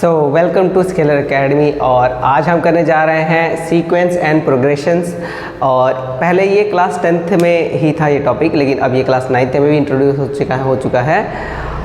So welcome to Scaler Academy. और आज हम करने जा रहे हैं सीक्वेंस एंड प्रोग्रेशंस। और पहले ये क्लास 10th में ही था ये टॉपिक, लेकिन अब ये क्लास 9th में भी इंट्रोड्यूस हो चुका है।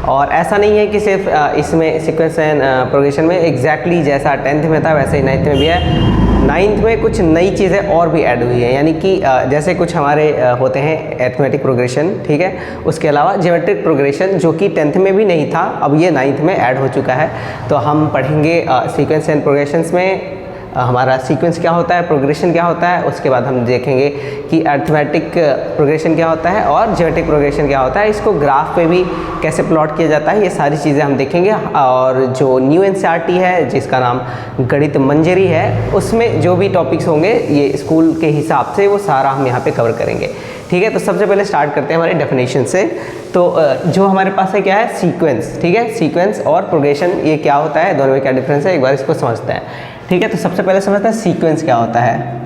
और ऐसा नहीं है कि सिर्फ इसमें सीक्वेंस एंड प्रोग्रेशन में एग्जैक्टली जैसा 10th में था वैसे ही 9th में भी है। 9th में कुछ नई चीज़ें और भी ऐड हुई हैं, यानी कि जैसे कुछ हमारे होते हैं अरिथमेटिक प्रोग्रेशन, ठीक है। उसके अलावा ज्योमेट्रिक प्रोग्रेशन जो कि 10th में भी नहीं था, अब ये 9th में ऐड हो चुका है। तो हम पढ़ेंगे सीक्वेंस एंड प्रोग्रेशंस में हमारा सीक्वेंस क्या होता है, प्रोग्रेशन क्या होता है। उसके बाद हम देखेंगे कि अरिथमेटिक प्रोग्रेशन क्या होता है और ज्योमेट्रिक प्रोग्रेशन क्या होता है, इसको ग्राफ पे भी कैसे प्लॉट किया जाता है, ये सारी चीज़ें हम देखेंगे। और जो न्यू एनसीईआरटी है जिसका नाम गणित मंजरी है, उसमें जो भी टॉपिक्स होंगे ये स्कूल के हिसाब से वो सारा हम यहाँ पे कवर करेंगे, ठीक है। तो सबसे पहले स्टार्ट करते हैं हमारे डेफिनेशन से। तो जो हमारे पास है क्या है, सीक्वेंस, ठीक है। सीक्वेंस और प्रोग्रेशन ये क्या होता है, दोनों में क्या डिफरेंस है, एक बार इसको समझते हैं, ठीक है। तो सबसे पहले समझते हैं सीक्वेंस क्या होता है,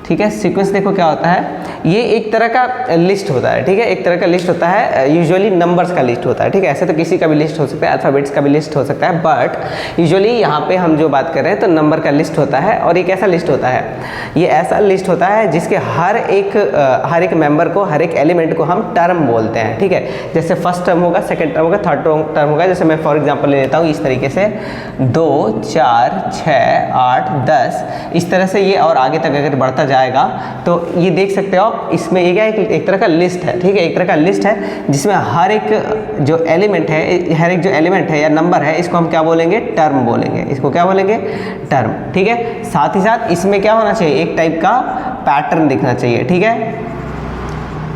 ठीक है। सीक्वेंस देखो क्या होता है, ये एक तरह का लिस्ट होता है, ठीक है। एक तरह का लिस्ट होता है, यूजुअली नंबर्स का लिस्ट होता है, ठीक है। ऐसे तो किसी का भी लिस्ट हो सकता है, अल्फ़ाबेट्स का भी लिस्ट हो सकता है, बट यूजुअली यहाँ पे हम जो बात कर रहे हैं तो नंबर का लिस्ट होता है। और ये कैसा लिस्ट होता है, ये ऐसा लिस्ट होता है जिसके हर एक मेंबर को, हर एक एलिमेंट को हम टर्म बोलते हैं, ठीक है। जैसे फर्स्ट टर्म होगा, सेकेंड टर्म होगा, थर्ड टर्म होगा। जैसे मैं फॉर एग्जाम्पल ले लेता हूँ इस तरीके से 2, 4, 6, 8, 10, इस तरह से ये और आगे तक अगर बढ़ता जाएगा तो ये देख सकते हो आप, इसमें ये क्या है, एक तरह का लिस्ट है, ठीक है। एक तरह का लिस्ट है जिसमें हर एक जो एलिमेंट है या नंबर है, इसको हम क्या बोलेंगे, टर्म बोलेंगे। इसको क्या बोलेंगे, टर्म, ठीक है। साथ ही साथ इसमें क्या होना चाहिए, एक टाइप का पैटर्न दिखना चाहिए, ठीक है।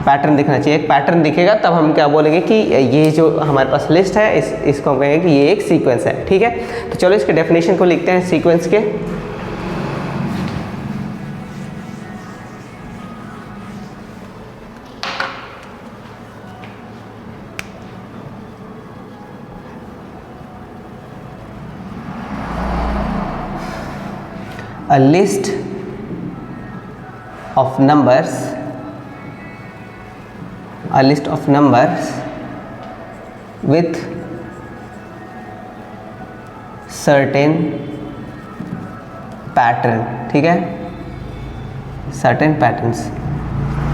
पैटर्न दिखना चाहिए, एक पैटर्न दिखेगा तब हम क्या बोलेंगे कि ये जो हमारे पास लिस्ट है इसको हम कहेंगे कि ये एक सीक्वेंस है, ठीक है। तो चलो इसके डेफिनेशन को लिखते हैं सीक्वेंस के। A list of numbers with certain pattern, ठीक है, certain patterns,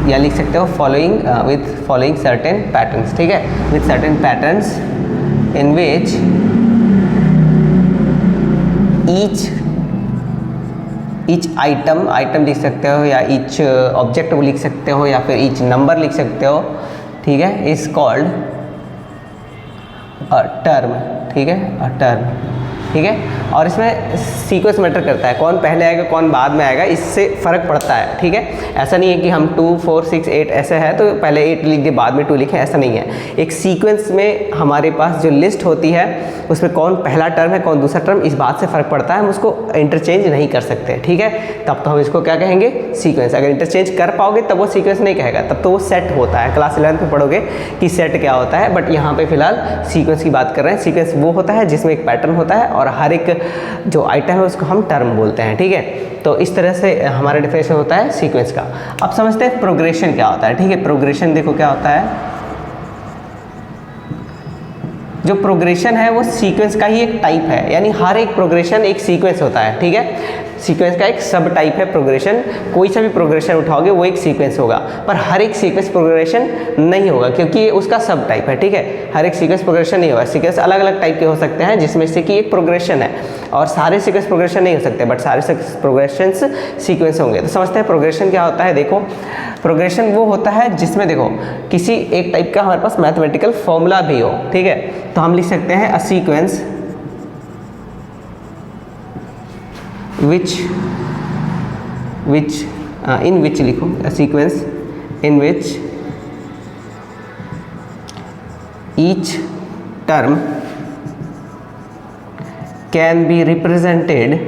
या लिख सकते हो following certain patterns, ठीक है, with certain patterns in which each item लिख सकते हो, या each ऑब्जेक्ट लिख सकते हो, या फिर each नंबर लिख सकते हो, ठीक है, इज कॉल्ड अ टर्म, ठीक है, अ टर्म, ठीक है। और इसमें सीक्वेंस मैटर करता है, कौन पहले आएगा कौन बाद में आएगा, इससे फ़र्क पड़ता है, ठीक है। ऐसा नहीं है कि हम 2, 4, 6, 8 ऐसे है तो पहले 8 लिख दे बाद में 2 लिखें, ऐसा नहीं है। एक सीक्वेंस में हमारे पास जो लिस्ट होती है उसमें कौन पहला टर्म है कौन दूसरा टर्म, इस बात से फ़र्क पड़ता है। हम उसको इंटरचेंज नहीं कर सकते, ठीक है। तब तो हम इसको क्या कहेंगे, सीक्वेंस। अगर इंटरचेंज कर पाओगे तब वो सीक्वेंस नहीं कहेगा, तब तो वो सेट होता है। क्लास 11th में पढ़ोगे कि सेट क्या होता है, बट यहाँ पे फिलहाल सीक्वेंस की बात कर रहे हैं। सीक्वेंस वो होता है जिसमें एक पैटर्न होता है और हर एक जो आइटम है उसको हम टर्म बोलते हैं, ठीक है। तो इस तरह से हमारा डिफिनेशन होता है सीक्वेंस का। अब समझते हैं प्रोग्रेशन क्या होता है, ठीक है। प्रोग्रेशन देखो क्या होता है, जो प्रोग्रेशन है वो सीक्वेंस का ही एक टाइप है, यानी हर एक प्रोग्रेशन एक सीक्वेंस होता है, ठीक है। सीक्वेंस का एक सब टाइप है प्रोग्रेशन। कोई सा भी प्रोग्रेशन उठाओगे वो एक सीक्वेंस होगा, पर हर एक सीक्वेंस प्रोग्रेशन नहीं होगा क्योंकि ये उसका सब टाइप है, ठीक है। हर एक सीक्वेंस प्रोग्रेशन नहीं होगा। सीक्वेंस अलग अलग टाइप के हो सकते हैं जिसमें से कि एक प्रोग्रेशन है, और सारे सीक्वेंस प्रोग्रेशन नहीं हो सकते, बट सारे प्रोग्रेशंस सीक्वेंस होंगे। तो समझते हैं प्रोग्रेशन क्या होता है। देखो प्रोग्रेशन वो होता है जिसमें देखो किसी एक टाइप का हमारे पास मैथमेटिकल फॉर्मूला भी हो, ठीक है। तो हम लिख सकते हैं अ सीक्वेंस in which लिखो, a sequence in which each term can be represented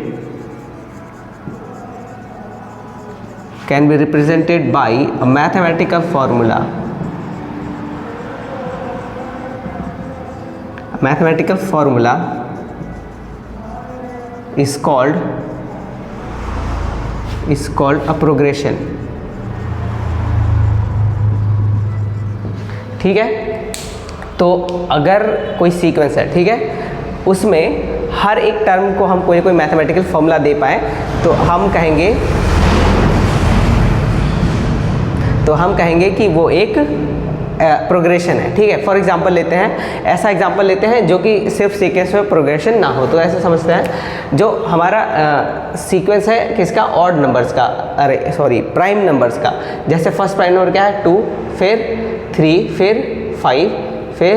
by a mathematical formula. A mathematical formula is called a progression, ठीक है। तो अगर कोई सीक्वेंस है, ठीक है, उसमें हर एक टर्म को हम कोई मैथमेटिकल फॉर्मूला दे पाएँ तो हम कहेंगे कि वो एक प्रोग्रेशन है, ठीक है। फॉर एग्जांपल लेते हैं, ऐसा एग्जांपल लेते हैं जो कि सिर्फ सीक्वेंस में प्रोग्रेशन ना हो। तो ऐसे समझते हैं जो हमारा सीक्वेंस है किसका, ऑड नंबर्स का, प्राइम नंबर्स का। जैसे फर्स्ट प्राइम नंबर क्या है 2, फिर 3, फिर 5, फिर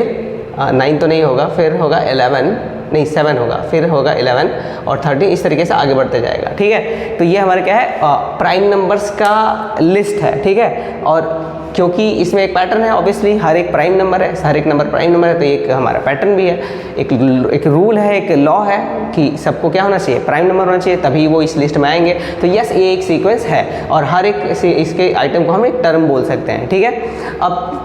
9 तो नहीं होगा, फिर होगा 11, नहीं 7 होगा, फिर होगा 11 और 13, इस तरीके से आगे बढ़ते जाएगा, ठीक है। तो ये हमारे क्या है, प्राइम नंबर्स का लिस्ट है, ठीक है। और क्योंकि इसमें एक पैटर्न है, ऑब्वियसली हर एक प्राइम नंबर है, हर एक नंबर प्राइम नंबर है, तो एक हमारा पैटर्न भी है, एक रूल है, एक लॉ है कि सबको क्या होना चाहिए, प्राइम नंबर होना चाहिए, तभी वो इस लिस्ट में आएंगे। तो यस, ये एक सीक्वेंस है और हर एक इसके आइटम को हम एक टर्म बोल सकते हैं, ठीक है। अब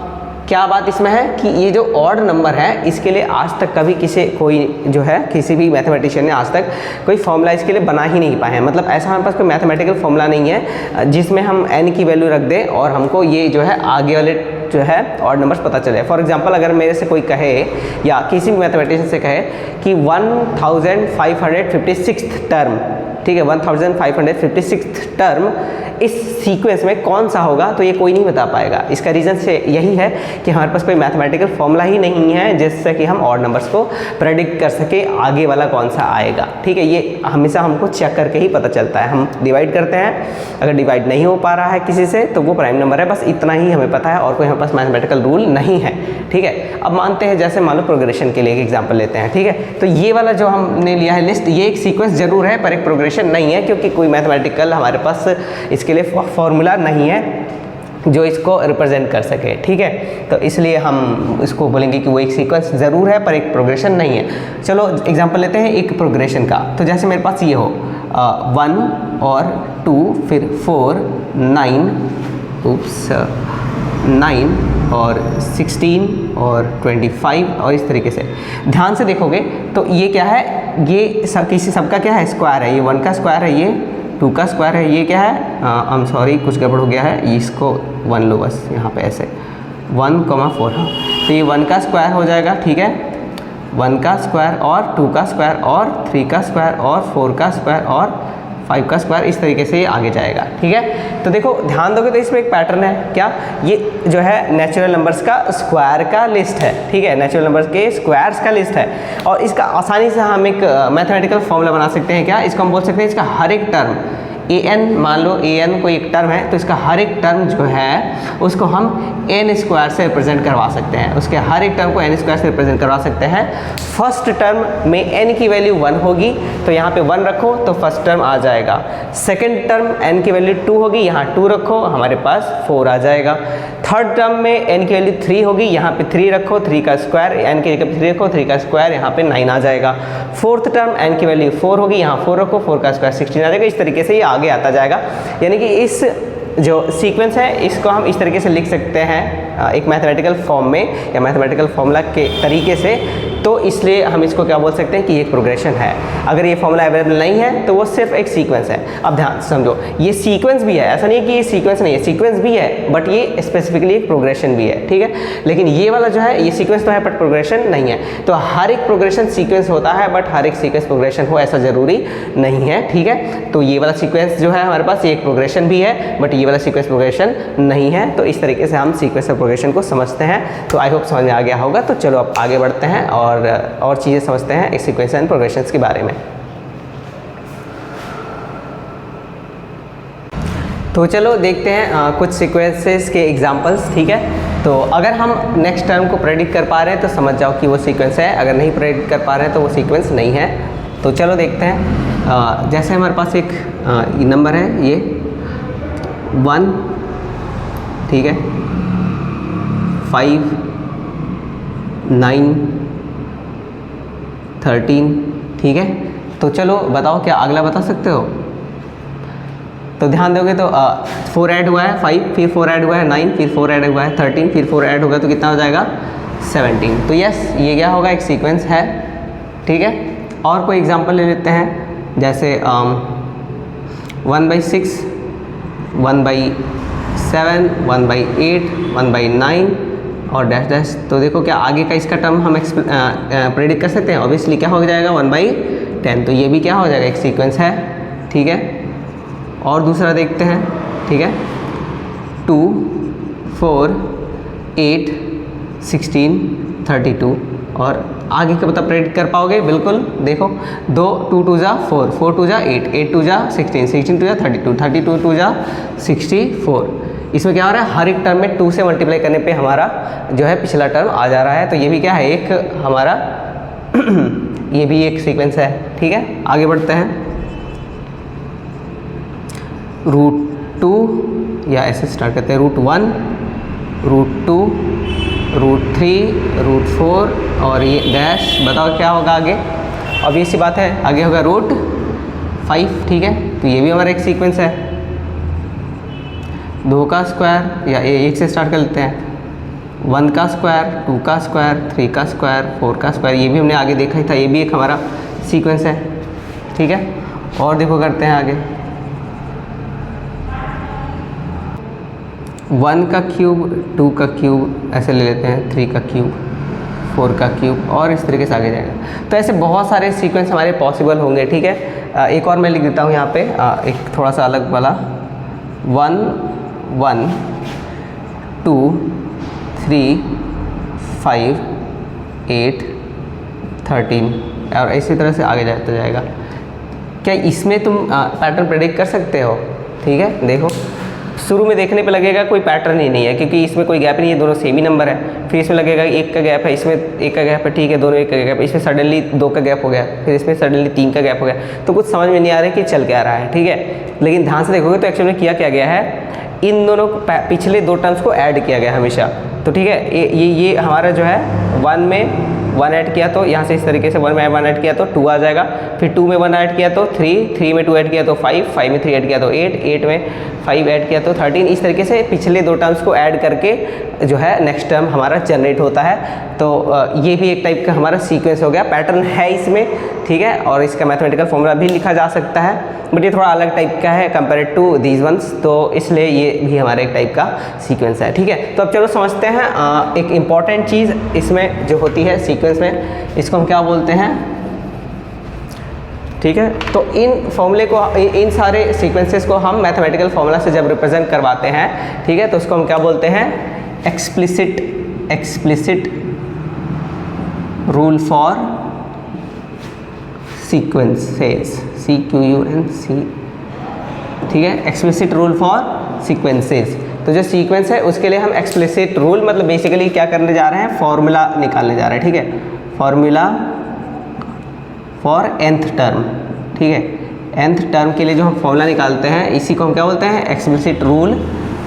क्या बात इसमें है कि ये जो ऑड नंबर है इसके लिए आज तक कभी किसी भी मैथमेटिशियन ने आज तक कोई फॉर्मूला इसके लिए बना ही नहीं पाए हैं। मतलब ऐसा हमारे पास कोई मैथमेटिकल फॉर्मूला नहीं है जिसमें हम n की वैल्यू रख दें और हमको ये जो है आगे वाले जो है ऑड नंबर्स पता चले। फॉर एग्जांपल अगर मेरे से कोई कहे या किसी भी मैथमेटिशियन से कहे कि 1556 टर्म, ठीक है, 1556 टर्म इस सीक्वेंस में कौन सा होगा, तो ये कोई नहीं बता पाएगा। इसका रीज़न से यही है कि हमारे पास कोई मैथमेटिकल फॉर्मूला ही नहीं है जिससे कि हम ऑड नंबर्स को प्रेडिक्ट कर सके आगे वाला कौन सा आएगा, ठीक है। ये हमेशा हमको चेक करके ही पता चलता है। हम डिवाइड करते हैं, अगर डिवाइड नहीं हो पा रहा है किसी से तो वो प्राइम नंबर है, बस इतना ही हमें पता है और कोई हमारे पास मैथमेटिकल रूल नहीं है, ठीक है। अब मानते हैं जैसे मान लो प्रोग्रेशन के लिए एक एग्जाम्पल लेते हैं, ठीक है। तो ये वाला जो हमने लिया है लिस्ट, ये एक सीक्वेंस जरूर है पर एक प्रोग्रेशन नहीं है, क्योंकि कोई मैथमेटिकल हमारे पास इसके लिए फॉर्मूला नहीं है जो इसको रिप्रेजेंट कर सके, ठीक है। तो इसलिए हम इसको बोलेंगे कि वो एक सीक्वेंस ज़रूर है पर एक प्रोग्रेशन नहीं है। चलो एग्जांपल लेते हैं एक प्रोग्रेशन का। तो जैसे मेरे पास ये हो 1 और 2, फिर 4, 9 और 16 और 25 और इस तरीके से ध्यान से देखोगे तो ये क्या है, ये सबका क्या है, स्क्वायर है। ये 1 का स्क्वायर है, ये 2 का स्क्वायर है, ये क्या है, आई एम सॉरी कुछ गड़बड़ हो गया है, इसको 1 लो बस यहाँ पे ऐसे 1,4, हाँ। तो ये 1 का स्क्वायर हो जाएगा, ठीक है, 1 का स्क्वायर और 2 का स्क्वायर और 3 का स्क्वायर और 4 का स्क्वायर और 5 का स्क्वायर, इस तरीके से ये आगे जाएगा, ठीक है। तो देखो ध्यान दोगे तो इसमें एक पैटर्न है, क्या, ये जो है नेचुरल नंबर्स का स्क्वायर का लिस्ट है, ठीक है, नेचुरल नंबर्स के स्क्वायर्स का लिस्ट है। और इसका आसानी से हम एक मैथमेटिकल फॉर्मूला बना सकते हैं, क्या, इसको हम बोल सकते हैं इसका हर एक टर्म an, मान लो an कोई एक टर्म है तो इसका हर एक टर्म जो है उसको हम n स्क्वायर से रिप्रेजेंट करवा सकते हैं, उसके हर एक टर्म को n स्क्वायर से रिप्रेजेंट करवा सकते हैं। फर्स्ट टर्म में n की वैल्यू 1 होगी तो यहाँ पे 1 रखो तो फर्स्ट टर्म आ जाएगा। सेकंड टर्म n की वैल्यू 2 होगी, यहाँ 2 रखो, हमारे पास 4 आ जाएगा। थर्ड टर्म में n की वैल्यू 3 होगी, यहाँ पे 3 रखो, 3 का स्क्वायर, n की जगह 3 रखो, 3 का स्क्वायर, यहाँ पे 9 आ जाएगा। फोर्थ टर्म n की वैल्यू 4 होगी, यहाँ 4 रखो, 4 का स्क्वायर 16 आ जाएगा। इस तरीके से ये आगे आता जाएगा। यानी कि इस जो सीक्वेंस है इसको हम इस तरीके से लिख सकते हैं एक मैथमेटिकल फॉर्म में या मैथमेटिकल फॉर्मूला के तरीके से। तो इसलिए हम इसको क्या बोल सकते हैं कि एक प्रोग्रेशन है। अगर ये फॉर्मूला अवेलेबल नहीं है तो वो सिर्फ एक सीक्वेंस है। अब ध्यान से समझो, ये सीक्वेंस भी है, ऐसा नहीं है कि ये सीक्वेंस नहीं है, सीक्वेंस भी है बट ये स्पेसिफिकली एक प्रोग्रेशन भी है, ठीक है। लेकिन ये वाला जो है ये सीक्वेंस तो है बट प्रोग्रेशन नहीं है। तो हर एक प्रोग्रेशन सीक्वेंस होता है बट हर एक सीक्वेंस प्रोग्रेशन हो ऐसा ज़रूरी नहीं है, ठीक है। तो ये वाला सीक्वेंस जो है हमारे पास ये एक प्रोग्रेशन भी है बट ये वाला सीक्वेंस प्रोग्रेशन नहीं है। तो इस तरीके से हम सीक्वेंस और प्रोग्रेशन को समझते हैं। तो आई होप समझ में आ गया होगा। तो चलो अब आगे बढ़ते हैं और चीज़ें समझते हैं एक सीक्वेंस एंड प्रोग्रेशंस के बारे में। तो चलो देखते हैं कुछ सीक्वेंसेस के एग्जांपल्स, ठीक है। तो अगर हम नेक्स्ट टर्म को प्रेडिक्ट कर पा रहे हैं तो समझ जाओ कि वो सीक्वेंस है, अगर नहीं प्रेडिक्ट कर पा रहे हैं तो वो सीक्वेंस नहीं है। तो चलो देखते हैं। जैसे हमारे पास एक नंबर है ये 1, ठीक है, 5, 9, 13, ठीक है। तो चलो बताओ क्या अगला बता सकते हो। तो ध्यान दोगे तो 4 ऐड हुआ है 5, फिर 4 ऐड हुआ है 9, फिर 4 ऐड हुआ है 13, फिर 4 ऐड होगा तो कितना हो जाएगा 17। तो यस ये क्या होगा, एक सीक्वेंस है, ठीक है। और कोई एग्जांपल ले लेते हैं, जैसे 1/6, 1/7, 1/8, 1/9, और डैश डैश। तो देखो क्या आगे का इसका टर्म हम प्रेडिक्ट कर सकते हैं, ऑब्वियसली क्या हो जाएगा 1/10। तो ये भी क्या हो जाएगा, एक सीक्वेंस है, ठीक है। और दूसरा देखते हैं, ठीक है, 2 4 8 16 32। और आगे का मतलब प्रेडिक्ट कर पाओगे, बिल्कुल। देखो 2 2 2 जा 4 4 2 जा 8 8 2 जा 16 16 2 जा 32 32 2 जा 64। इसमें क्या हो रहा है, हर एक टर्म में 2 से मल्टीप्लाई करने पे हमारा जो है पिछला टर्म आ जा रहा है। तो ये भी क्या है, एक हमारा ये भी एक सीक्वेंस है, ठीक है। आगे बढ़ते हैं, √2 या ऐसे स्टार्ट करते हैं, √1 √2 √3 √4 और ये डैश। बताओ क्या होगा आगे, ऑब्वियस सी बात है, आगे होगा √5, ठीक है। तो ये भी हमारा एक सीक्वेंस है। 2 का स्क्वायर या 1 से स्टार्ट कर लेते हैं, 1 का स्क्वायर 2 का स्क्वायर 3 का स्क्वायर 4 का स्क्वायर, ये भी हमने आगे देखा ही था, ये भी एक हमारा सीक्वेंस है, ठीक है। और देखो करते हैं आगे, 1 का क्यूब 2 का क्यूब ऐसे ले लेते हैं, 3 का क्यूब 4 का क्यूब और इस तरीके से आगे जाएगा। तो ऐसे बहुत सारे सीक्वेंस हमारे पॉसिबल होंगे, ठीक है। एक और मैं लिख देता हूँ यहाँ पे, एक थोड़ा सा अलग वाला, 1 1 2 3 5 8 13 और इसी तरह से आगे जाता जाएगा। क्या इसमें तुम पैटर्न प्रेडिक्ट कर सकते हो, ठीक है। देखो शुरू में देखने पे लगेगा कोई पैटर्न ही नहीं है, क्योंकि इसमें कोई गैप नहीं है, दोनों सेम ही नंबर है। फिर इसमें लगेगा 1 का गैप है, इसमें 1 का गैप है, ठीक है, दोनों 1 का गैप है। इसमें सडनली 2 का गैप हो गया, फिर इसमें सडनली 3 का गैप हो गया। तो कुछ समझ में नहीं आ रहा है कि चल क्या रहा है, ठीक है। लेकिन ध्यान से देखोगे तो एक्चुअली में किया क्या गया है, इन दोनों पिछले 2 टर्म्स को ऐड किया गया हमेशा। तो ठीक है, ये हमारा जो है 1 में 1 ऐड किया तो यहाँ से इस तरीके से 1 में 1 ऐड किया तो 2 आ जाएगा, फिर 2 में 1 ऐड किया तो 3 3 में 2 ऐड किया तो 5 5 में 3 ऐड किया तो 8 8 में 5 ऐड किया तो 13। इस तरीके से पिछले 2 टर्म्स को ऐड करके जो है नेक्स्ट टर्म हमारा जनरेट होता है। तो ये भी एक टाइप का हमारा सीक्वेंस हो गया, पैटर्न है इसमें, ठीक है। और इसका मैथमेटिकल फॉर्मूला भी लिखा जा सकता है, बट ये थोड़ा अलग टाइप का है कंपेयर्ड टू दीज वंस, तो इसलिए ये भी हमारे एक टाइप का सीक्वेंस है, ठीक है। तो अब चलो समझते हैं एक इम्पॉर्टेंट चीज़ इसमें जो होती है सीक्वेंस में, इसको हम क्या बोलते हैं, ठीक है। तो इन फॉर्मूले को, इन सारे सीक्वेंसेस को हम मैथमेटिकल फॉर्मूला से जब रिप्रेजेंट करवाते हैं, ठीक है, तो उसको हम क्या बोलते हैं, explicit rule for sequences, CQUNC, ठीक है, एक्सप्लिसिट रूल फॉर सीक्वेंसेस। तो जो सीक्वेंस है उसके लिए हम एक्सप्लिसिट रूल, मतलब बेसिकली क्या करने जा रहे हैं, फॉर्मूला निकालने जा रहे हैं, ठीक है, फॉर्मूला फॉर nth टर्म, ठीक है। nth टर्म के लिए जो हम फॉर्मूला निकालते हैं इसी को हम क्या बोलते हैं, एक्सप्लिसिट रूल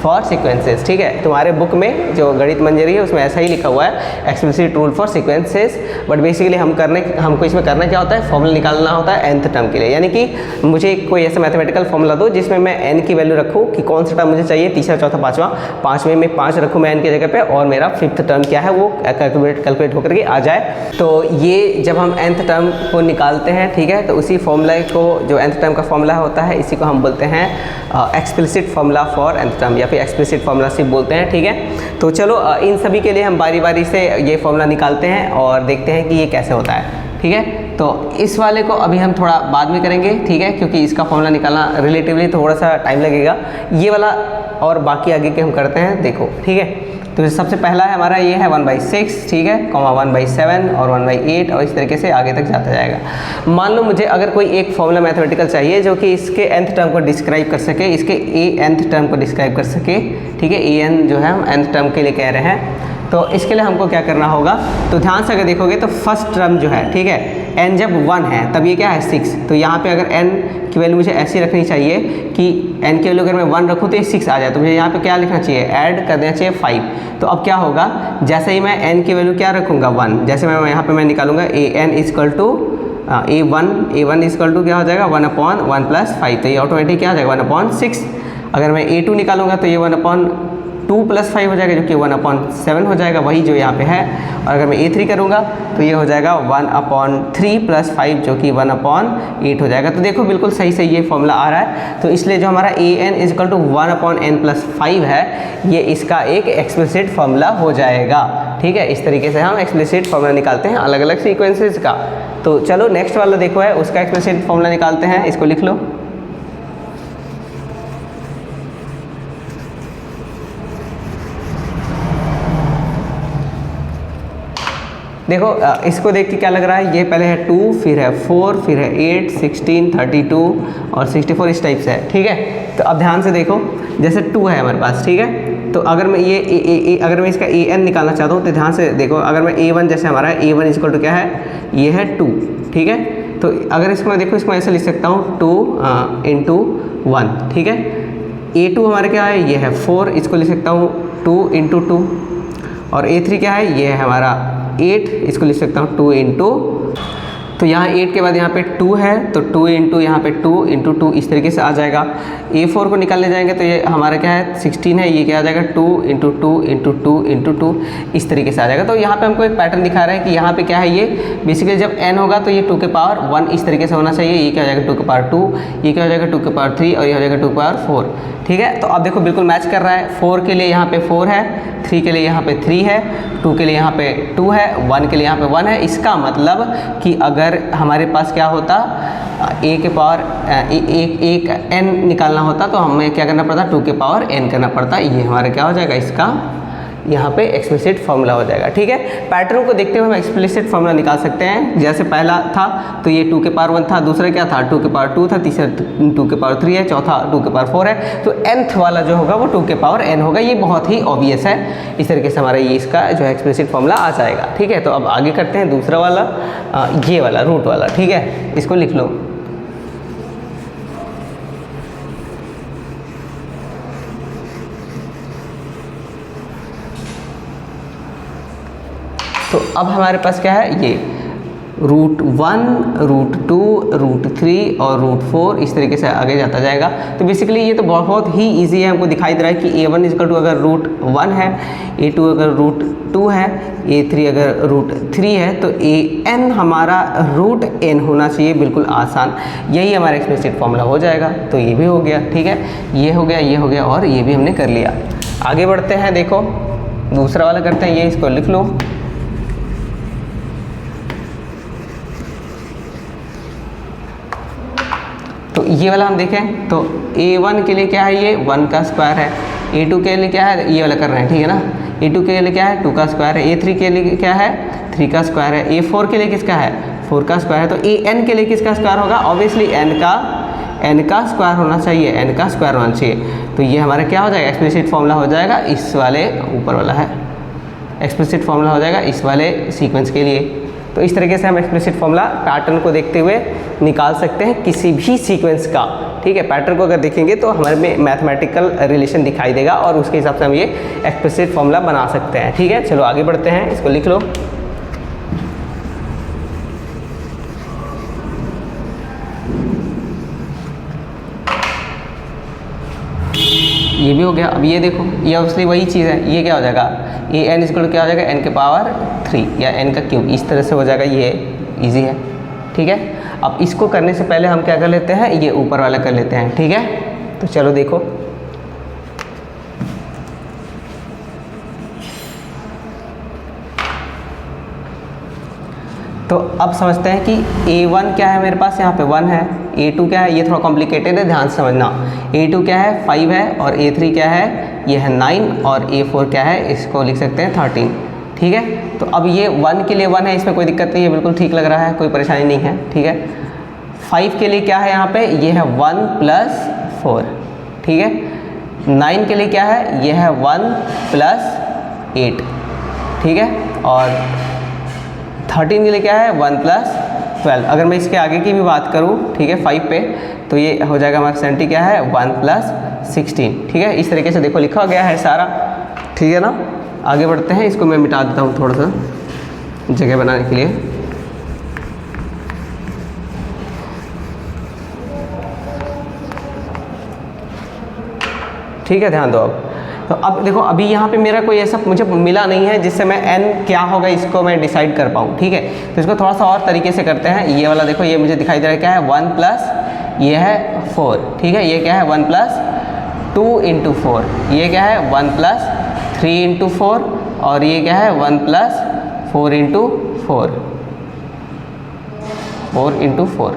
फॉर सीक्वेंसेस, ठीक है। तुम्हारे बुक में जो गणित मंजरी है उसमें ऐसा ही लिखा हुआ है, explicit rule for sequences, but basically हमको इसमें करना क्या होता है, फॉर्मूला निकालना होता है nth टर्म के लिए। यानी कि मुझे कोई ऐसा मैथमेटिकल फॉर्मूला दो जिसमें मैं n की वैल्यू रखूँ कि कौन सा टर्म मुझे चाहिए, तीसरा चौथा पाँचवा, 5वें में 5 रखूँ मैं n की जगह पे, और मेरा 5th टर्म क्या है वो कैलकुलेट होकर के आ जाए। तो ये जब हम nth टर्म को निकालते हैं, ठीक है, तो उसी फॉर्मूला को, जो nth टर्म का फॉर्मूला होता है, इसी को हम बोलते हैं explicit formula for nth term, या फिर एक्सप्लिसिट फॉर्मूला सिर्फ बोलते हैं, ठीक है। तो चलो इन सभी के लिए हम बारी बारी से ये फॉर्मूला निकालते हैं और देखते हैं कि ये कैसे होता है, ठीक है। तो इस वाले को अभी हम थोड़ा बाद में करेंगे, ठीक है, क्योंकि इसका फॉर्मूला निकालना रिलेटिवली थोड़ा सा टाइम लगेगा। ये वाला और बाकी आगे के हम करते हैं, देखो, ठीक है। तो सबसे पहला है हमारा ये है 1/6, ठीक है, 1/7 और 1/8 और इस तरीके से आगे तक जाता जाएगा। मान लो मुझे अगर कोई एक फॉर्मूला मैथमेटिकल चाहिए जो कि इसके nth टर्म को डिस्क्राइब कर सके, इसके nth टर्म को डिस्क्राइब कर सके, ठीक है, an जो है हम nth टर्म के लिए कह रहे हैं। तो इसके लिए हमको क्या करना होगा, तो ध्यान से अगर देखोगे तो फर्स्ट टर्म जो है, ठीक है, n जब 1 है तब ये क्या है 6। तो यहाँ पे अगर n की वैल्यू मुझे ऐसी रखनी चाहिए कि n की वैल्यू अगर मैं 1 रखूँ तो ये 6 आ जाए, तो मुझे यहाँ पे क्या लिखना चाहिए, ऐड कर देना चाहिए 5। तो अब क्या होगा, जैसे ही मैं n की वैल्यू क्या रखूँगा 1, जैसे मैं यहाँ पे मैं निकालूंगा an equal to a1 equal to क्या हो जाएगा 1/1 + 5, तो ये ऑटोमेटिक क्या हो जाएगा 1/6। अगर मैं a2 निकालूंगा तो ये 1/2 2 + 5 हो जाएगा जो कि 1/7 हो जाएगा, वही जो यहाँ पे है। और अगर मैं A3 करूँगा तो ये हो जाएगा 1/3 + 5 जो कि 1/8 हो जाएगा। तो देखो बिल्कुल सही सही ये फॉर्मूला आ रहा है। तो इसलिए जो हमारा an = 1/n + 5 है, ये इसका एक एक्सप्लिसिट फॉर्मूला हो जाएगा। ठीक है, इस तरीके से हम एक्सप्लिसिट फॉर्मूला निकालते हैं अलग अलग सीक्वेंसेस का। तो चलो नेक्स्ट वाला देखो है, उसका एक्सप्लिसिट फॉर्मूला निकालते हैं। इसको लिख लो। देखो इसको देख के क्या लग रहा है, ये पहले है 2, फिर है 4, फिर है 8, 16, 32 और 64 इस टाइप से है। ठीक है, तो अब ध्यान से देखो, जैसे 2 है हमारे पास, ठीक है, तो अगर मैं ये अगर मैं इसका an निकालना चाहता हूँ तो ध्यान से देखो, अगर मैं a1 जैसे हमारा है, a1 = क्या है, ये है 2। ठीक है, तो अगर इसको मैं देखो, इसको ऐसे लिख सकता हूँ 2 × 1। ठीक है, a2 हमारे क्या है, ये है 4, इसको लिख सकता हूँ 2 × 2। और a3 क्या है, ये है हमारा 8, इसको लिख सकता हूँ 2 × तो यहाँ 8 के बाद यहाँ पे 2 है, तो 2 × यहाँ पे 2 × 2 इस तरीके से आ जाएगा। A4 को निकालने जाएंगे तो ये हमारा क्या है 16 है, ये क्या आ जाएगा 2 × 2 × 2 × 2 इस तरीके से आ जाएगा। तो यहाँ पे हमको एक पैटर्न दिखा रहा है कि यहाँ पे क्या है, ये बेसिकली जब n होगा तो ये 2⁻1 इस तरीके से होना चाहिए। ये क्या हो जाएगा 2⁻2, ये क्या हो जाएगा 2⁻3 और ये हो जाएगा 2⁻4। ठीक है, तो अब देखो बिल्कुल मैच कर रहा है। 4 के लिए यहाँ पे 4 है, 3 के लिए यहाँ पे 3 है, 2 के लिए यहाँ पे 2 है, 1 के लिए यहाँ पे 1 है। इसका मतलब कि अगर हमारे पास क्या होता, एक n निकालना होता तो हमें क्या करना पड़ता, 2⁻n करना पड़ता। ये हमारा क्या हो जाएगा, इसका यहाँ पे एक्सप्लिसिट फॉर्मूला हो जाएगा। ठीक है, पैटर्न को देखते हुए हम एक्सप्लिसिट फॉर्मूला निकाल सकते हैं। जैसे पहला था तो ये 2⁻1 था, दूसरा क्या था 2⁻2 था, तीसरा 2⁻3 है, चौथा 2⁻4 है। तो nth वाला जो होगा वो 2⁻n होगा। ये बहुत ही ऑब्वियस है। इस तरीके से हमारा ये इसका जो है एक्सप्लिसिट फॉर्मूला आ जाएगा। ठीक है, तो अब आगे करते हैं दूसरा वाला, ये वाला रूट वाला। ठीक है, इसको लिख लो। तो अब हमारे पास क्या है, ये √1, √2, √3 और √4 इस तरीके से आगे जाता जाएगा। तो बेसिकली ये तो बहुत ही इजी है। हमको दिखाई दे रहा है कि a1 = अगर √1 है, a2 अगर √2 है, a3 अगर √3 है, तो an हमारा √n होना चाहिए। बिल्कुल आसान, यही हमारा एक्सप्लिसिट फॉर्मूला हो जाएगा। तो ये भी हो गया। ठीक है, ये हो गया, ये हो गया और ये भी हमने कर लिया। आगे बढ़ते हैं, देखो दूसरा वाला करते हैं। ये इसको लिख लो। तो ये वाला हम देखें तो a1 के लिए क्या है, ये 1 का स्क्वायर है। a2 के लिए क्या है, ये वाला कर रहे हैं, ठीक है ना। a2 के लिए क्या है, 2 का स्क्वायर है। a3 के लिए क्या है, 3 का स्क्वायर है। a4 के लिए किसका है, 4 का स्क्वायर है। तो an के लिए किसका स्क्वायर होगा, ऑब्वियसली n का स्क्वायर होना चाहिए, n का स्क्वायर होना चाहिए। तो ये हमारा क्या हो जाएगा, एक्सप्लिसिट फॉर्मूला हो जाएगा। इस वाले ऊपर वाला है, एक्सप्लिसिट फॉर्मूला हो जाएगा इस वाले सीक्वेंस के लिए। तो इस तरीके से हम एक्सप्लिसिट फॉर्मूला पैटर्न को देखते हुए निकाल सकते हैं किसी भी सीक्वेंस का। ठीक है, पैटर्न को अगर देखेंगे तो हमारे में मैथमेटिकल रिलेशन दिखाई देगा और उसके हिसाब से हम ये एक्सप्लिसिट फॉर्मूला बना सकते हैं। ठीक है, चलो आगे बढ़ते हैं। इसको लिख लो। ये भी हो गया। अब ये देखो, ये ऑब्वियसली वही चीज़ है। ये क्या हो जाएगा, ये n = क्या हो जाएगा, n⁻3 या n का क्यूब इस तरह से हो जाएगा। ये इजी है। ठीक है, अब इसको करने से पहले हम क्या कर लेते हैं, ये ऊपर वाला कर लेते हैं। ठीक है, तो चलो देखो, तो अब समझते हैं कि a1 क्या है, मेरे पास यहाँ पे 1 है। a2 क्या है, ये थोड़ा कॉम्प्लिकेटेड है, ध्यान से समझना। a2 क्या है, 5 है। और a3 क्या है, ये है 9। और a4 क्या है, इसको लिख सकते हैं 13। ठीक है, तो अब ये 1 के लिए 1 है, इसमें कोई दिक्कत नहीं है, बिल्कुल ठीक लग रहा है, कोई परेशानी नहीं है। ठीक है, 5 के लिए क्या है, यहाँ पे ये है 1 + 4। ठीक है, 9 के लिए क्या है, ये है 1 + 8। ठीक है, और 13 के लिए क्या है, 1 + 12। अगर मैं इसके आगे की भी बात करूँ, ठीक है, 5 पे, तो ये हो जाएगा हमारा 70 क्या है, 1 + 16। ठीक है, इस तरीके से देखो लिखा गया है सारा। ठीक है ना, आगे बढ़ते हैं। इसको मैं मिटा देता हूँ थोड़ा सा जगह बनाने के लिए। ठीक है, ध्यान दो। अब तो अब देखो अभी यहाँ पे मेरा कोई ऐसा मुझे मिला नहीं है जिससे मैं n क्या होगा इसको मैं डिसाइड कर पाऊँ, ठीक है। तो इसको थोड़ा सा और तरीके से करते हैं। ये वाला देखो, ये मुझे दिखाई दे रहा है क्या है 1 प्लस ये है 4, ठीक है। ये क्या है 1 प्लस 2 इंटू 4, ये क्या है 1 प्लस 3 इंटू 4, और ये क्या है 1 प्लस 4 इंटू 4 इंटू 4,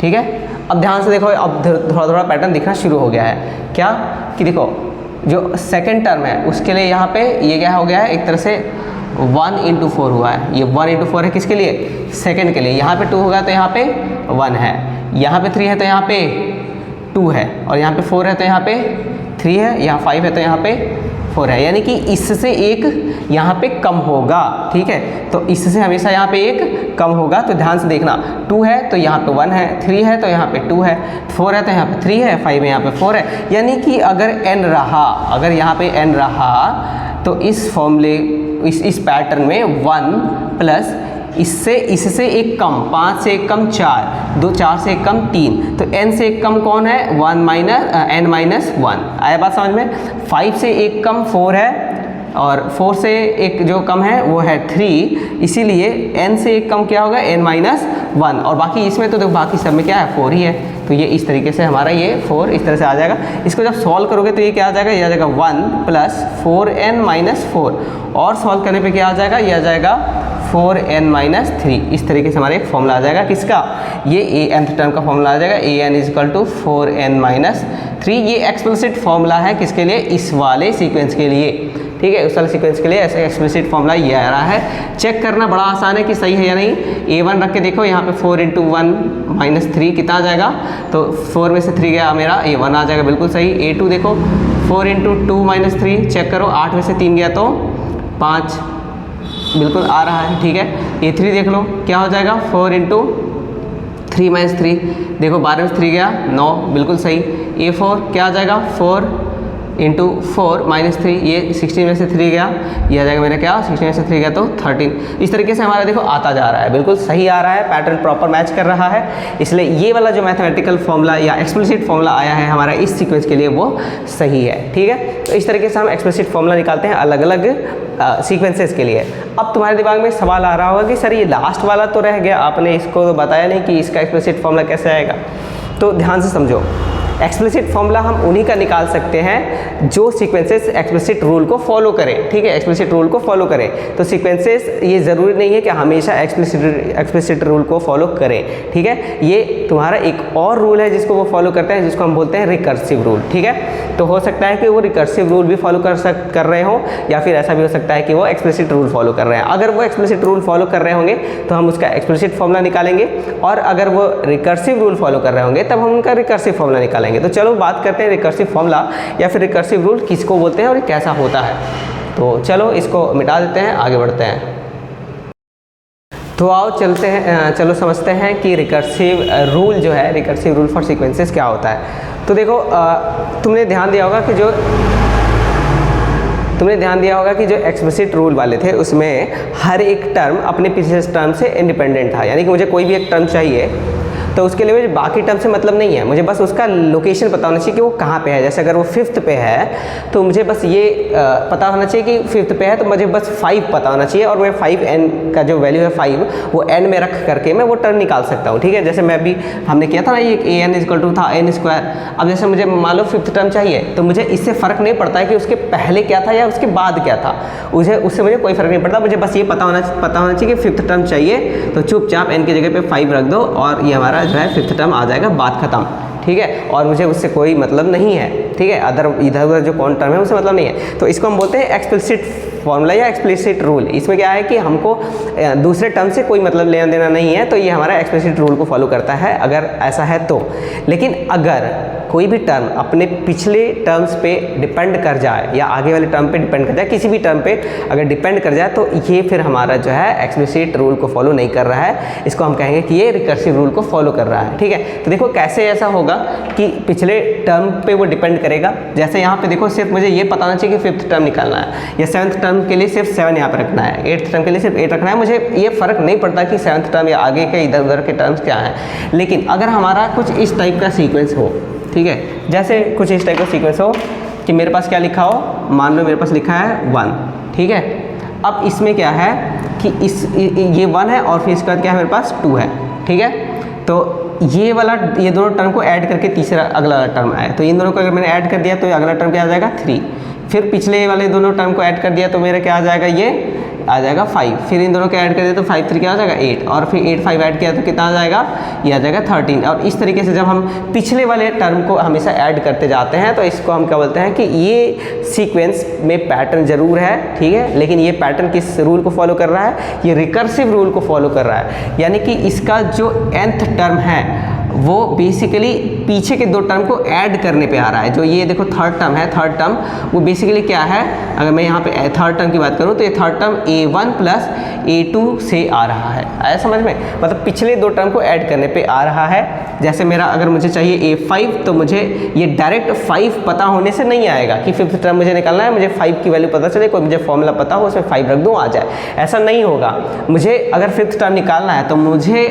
ठीक है। अब ध्यान से देखो, अब थोड़ा थोड़ा पैटर्न दिखना शुरू हो गया है। क्या कि देखो जो सेकंड टर्म है उसके लिए यहाँ पे ये क्या हो गया है, एक तरह से 1 इंटू 4 हुआ है। ये 1 इंटू 4 है किसके लिए, सेकंड के लिए। यहाँ पे 2 होगा तो यहाँ पे 1 है, यहाँ पे 3 है तो यहाँ पे 2 है, और यहाँ पे 4 है तो यहाँ पे 3 है, यहाँ 5 है तो यहाँ पे 4 है, यानी कि इससे एक यहाँ पे कम होगा, ठीक है। तो इससे हमेशा यहाँ पे एक कम होगा। तो ध्यान से देखना, 2 है तो यहाँ पे 1 है, 3 है तो यहाँ पे 2 है, 4 है तो यहाँ पे 3 है, 5 है यहाँ पे 4 है। यानी कि अगर n रहा, अगर यहाँ पे n रहा तो इस फॉर्मूले इस पैटर्न में 1 प्लस इससे एक कम, 5 से एक कम 4, 2 4 से एक कम 3, तो n से एक कम कौन है 1 माइनस n माइनस 1। आया बात समझ में। 5 से एक कम 4 है, और 4 से एक जो कम है वो है 3, इसीलिए n से एक कम क्या होगा n माइनस 1, और बाकी इसमें तो देखो बाकी सब में क्या है 4 ही है। तो ये इस तरीके से हमारा ये 4 इस तरह से आ जाएगा। इसको जब सॉल्व करोगे तो ये क्या आ जाएगा, ये आ जाएगा 1 प्लस 4n माइनस 4, और सॉल्व करने पे क्या आ जाएगा, ये आ जाएगा 4n माइनस 3। इस तरीके से हमारा एक फॉर्मूला आ जाएगा किसका, ये nth टर्म का फॉर्मूला आ जाएगा, an is equal to 4n minus 3। ये एक्सप्लिसिट फॉर्मूला है किसके लिए, इस वाले सीक्वेंस के लिए, ठीक है। उस वाले सीक्वेंस के लिए ऐसे एक्सप्लिसिट फॉर्मूला ये आ रहा है। चेक करना बड़ा आसान है कि सही है या नहीं। a1 रख के देखो, यहाँ पे 4 इंटू 1 माइनस 3 कितना आ जाएगा, तो 4 में से 3 गया मेरा, a1 आ जाएगा बिल्कुल सही। a2 देखो 4 इंटू 2 माइनस 3 चेक करो, 8 में से 3 गया तो 5 बिल्कुल आ रहा है, ठीक है। a3 देख लो क्या हो जाएगा, 4 इंटू 3 माइनस 3 देखो 12 में से 3 गया 9 बिल्कुल सही। a4 क्या आ जाएगा 4 इंटू 4 माइनस 3, ये 16 में से 3 गया, ये आ जाएगा मेरा क्या 16 में से 3 गया तो 13। इस तरीके से हमारा देखो आता जा रहा है, बिल्कुल सही आ रहा है, पैटर्न प्रॉपर मैच कर रहा है। इसलिए ये वाला जो मैथमेटिकल फॉर्मूला या एक्सप्लिसिट फॉर्मूला आया है हमारा इस सीक्वेंस के लिए वो सही है, ठीक है। तो इस तरीके से हम एक्सप्लिसिट फॉर्मूला निकालते हैं अलग अलग सीक्वेंसेस के लिए। अब तुम्हारे दिमाग में सवाल आ रहा होगा कि सर ये लास्ट वाला तो रह गया, आपने इसको तो बताया नहीं कि इसका एक्सप्लिसिट फॉर्मूला कैसे आएगा। तो ध्यान से समझो, एक्सप्लिसिट फॉर्मूला हम उन्हीं का निकाल सकते हैं जो सीक्वेंसेस एक्सप्लिसिट रूल को फॉलो करें, ठीक है। एक्सप्लिसिट रूल को फॉलो करें तो सीक्वेंसेस ये ज़रूरी नहीं है कि हमेशा एक्सप्लिसिट रूल को फॉलो करें, ठीक है। ये तुम्हारा एक और रूल है जिसको वो फॉलो करते हैं, जिसको हम बोलते हैं रिकर्सिव रूल, ठीक है। तो हो सकता है कि वो रिकर्सिव रूल भी फॉलो कर रहे हों, या फिर ऐसा भी हो सकता है कि वो एक्सप्लिसिट रूल फॉलो कर रहे हैं। अगर वो एक्सप्लिसिट रूल फॉलो कर रहे होंगे तो हम उसका एक्सप्लिसिट फॉर्मूला निकालेंगे, और अगर वो रिकर्सिव रूल फॉलो कर रहे होंगे तब हम उनका रिकर्सिव फॉर्मूला निकालेंगे। तो चलो बात करते हैं रिकर्सिव फॉर्मूला या फिर रिकर्सिव रूल किसको बोलते हैं और ये कैसा होता है। तो चलो इसको मिटा देते हैं, आगे बढ़ते हैं। तो आओ चलते हैं, चलो समझते हैं कि रिकर्सिव रूल जो है, रिकर्सिव रूल फॉर सीक्वेंसेस क्या होता है। तो देखो तुमने ध्यान दिया होगा कि जो एक्सप्लिसिट रूल वाले थे उसमें हर एक टर्म अपने पिछले टर्म से इंडिपेंडेंट था। यानी कि मुझे कोई भी एक टर्म चाहिए तो उसके लिए मुझे बाकी टर्म से मतलब नहीं है, मुझे बस उसका लोकेशन पता होना चाहिए कि वो कहाँ पे है। जैसे अगर वो 5th पे है तो मुझे बस ये पता होना चाहिए कि 5th पे है, तो मुझे बस 5 पता होना चाहिए, और मैं 5n का जो वैल्यू है 5 वो n में रख करके मैं वो टर्म निकाल सकता हूँ, ठीक है। जैसे मैं अभी हमने किया था ना, ये an इक्वल टू था n स्क्वायर। अब जैसे मुझे मान लो 5th टर्म चाहिए तो मुझे इससे फ़र्क नहीं पड़ता है कि उसके पहले क्या था या उसके बाद क्या था, उससे मुझे कोई फ़र्क नहीं पड़ता। मुझे बस ये पता होना चाहिए कि 5th टर्म चाहिए, तो चुपचाप n की जगह पे 5 रख दो और ये हमारा जो है 5th टर्म आ जाएगा, बात खत्म, ठीक है। और मुझे उससे कोई मतलब नहीं है, ठीक है। इधर उधर जो कौन टर्म है उससे मतलब नहीं है। तो इसको हम बोलते हैं एक्सप्लिसिट फॉर्मूला या एक्सप्लिसिट रूल। इसमें क्या है कि हमको दूसरे टर्म से कोई मतलब लेना देना नहीं है, तो ये हमारा एक्सप्लिसिट रूल को फॉलो करता है अगर ऐसा है तो। लेकिन अगर कोई भी टर्म अपने पिछले टर्म्स पे डिपेंड कर जाए या आगे वाले टर्म पे डिपेंड कर जाए, किसी भी टर्म पे अगर डिपेंड कर जाए, तो ये फिर हमारा जो है एक्सप्लिसिट रूल को फॉलो नहीं कर रहा है। इसको हम कहेंगे कि ये रिकर्सिव रूल को फॉलो कर रहा है, ठीक है। तो देखो कैसे ऐसा होगा कि पिछले टर्म पे वो डिपेंड करेगा। जैसे यहाँ पे देखो सिर्फ मुझे ये पता होना चाहिए कि 5th टर्म निकालना है, या 7th टर्म के लिए सिर्फ 7 यहाँ पर रखना है, 8th टर्म के लिए सिर्फ 8 रखना है। मुझे ये फ़र्क नहीं पड़ता कि 7th टर्म या आगे के इधर उधर के टर्म्स क्या हैं। लेकिन अगर हमारा कुछ इस टाइप का सीक्वेंस हो, ठीक है, जैसे कुछ इस टाइप का सीक्वेंस हो कि मेरे पास क्या लिखा हो, मान लो मेरे पास लिखा है 1, ठीक है। अब इसमें क्या है कि ये 1 है और फिर इसके बाद क्या है मेरे पास 2 है, ठीक है। तो ये दोनों टर्म को ऐड करके तीसरा अगला टर्म आया, तो इन दोनों को अगर मैंने ऐड कर दिया तो अगला टर्म क्या आ जाएगा 3। फिर पिछले वाले दोनों टर्म को ऐड कर दिया तो मेरा क्या आ जाएगा, ये आ जाएगा 5। फिर इन दोनों को ऐड कर दिया तो 5 3 क्या आ जाएगा 8, और फिर 8 5 ऐड किया तो कितना आ जाएगा, ये आ जाएगा 13। और इस तरीके से जब हम पिछले वाले टर्म को हमेशा ऐड करते जाते हैं तो इसको हम क्या बोलते हैं कि ये सीक्वेंस में पैटर्न जरूर है, ठीक है, लेकिन ये पैटर्न किस रूल को फॉलो कर रहा है, ये रिकर्सिव रूल को फॉलो कर रहा है। यानी कि इसका जो nth टर्म है वो बेसिकली पीछे के 2 टर्म को ऐड करने पे आ रहा है। जो ये देखो थर्ड टर्म है, थर्ड टर्म वो बेसिकली क्या है, अगर मैं यहाँ पे थर्ड टर्म की बात करूँ तो ये third term a1 plus a2 से आ रहा है। आया समझ में, मतलब पिछले 2 टर्म को ऐड करने पे आ रहा है। जैसे मेरा अगर मुझे चाहिए a5 तो मुझे ये डायरेक्ट 5 पता होने से नहीं आएगा कि 5th टर्म मुझे निकालना है, मुझे 5 की वैल्यू पता चले, कोई मुझे फॉर्मूला पता हो उसमें 5 रख दूँ आ जाए, ऐसा नहीं होगा। मुझे अगर 5th टर्म निकालना है तो मुझे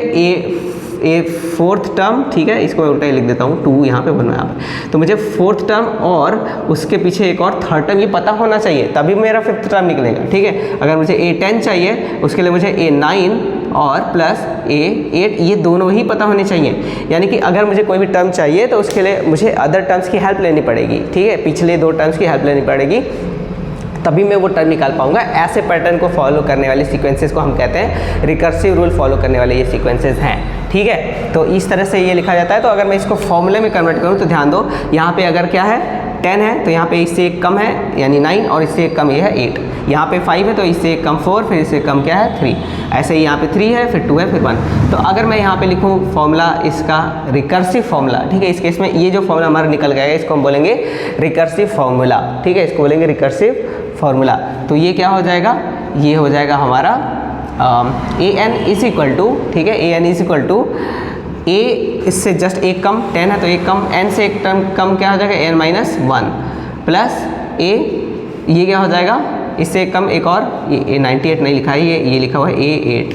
ए 4th टर्म, ठीक है, इसको मैं उल्टा ही लिख देता हूँ 2 यहाँ पे बनना, यहाँ पे तो मुझे 4th टर्म और उसके पीछे एक और 3rd टर्म ये पता होना चाहिए, तभी मेरा 5th टर्म निकलेगा, ठीक है। अगर मुझे a10 चाहिए उसके लिए मुझे a9 और प्लस a8 ये दोनों ही पता होने चाहिए। यानी कि अगर मुझे कोई भी टर्म चाहिए तो उसके लिए मुझे अदर टर्म्स की हेल्प लेनी पड़ेगी, ठीक है, पिछले 2 टर्म्स की हेल्प लेनी पड़ेगी, तभी मैं वो टर्म निकाल पाऊंगा। ऐसे पैटर्न को फॉलो करने वाले सीक्वेंसेस को हम कहते हैं रिकर्सिव रूल फॉलो करने वाले ये सीक्वेंसेस हैं, ठीक है। तो इस तरह से ये लिखा जाता है। तो अगर मैं इसको फॉर्मूले में कन्वर्ट करूँ तो ध्यान दो, यहाँ पे अगर क्या है 10 है तो यहाँ पे इससे एक कम है यानी 9, और इससे एक कम ये है 8। यहाँ पे 5 है तो इससे एक कम 4, फिर इससे कम क्या है 3। ऐसे ही यहाँ पे 3 है, फिर 2 है, फिर 1। तो अगर मैं यहाँ पे लिखूँ फॉर्मूला इसका रिकर्सिव फॉर्मूला, ठीक है, इस केस में ये जो फॉर्मूला हमारा निकल गया है इसको हम बोलेंगे रिकर्सिव फॉर्मूला, ठीक है, इसको बोलेंगे रिकर्सिव फॉर्मूला। तो ये क्या हो जाएगा, ये हो जाएगा हमारा an इज इक्वल टू, ठीक है, an is equal to a इससे जस्ट एक कम 10 है तो एक कम, n से एक टर्म कम क्या हो जाएगा n माइनस 1 प्लस a, ये क्या हो जाएगा इससे एक कम एक और, ये 98 नहीं लिखा है, ये लिखा हुआ है a8,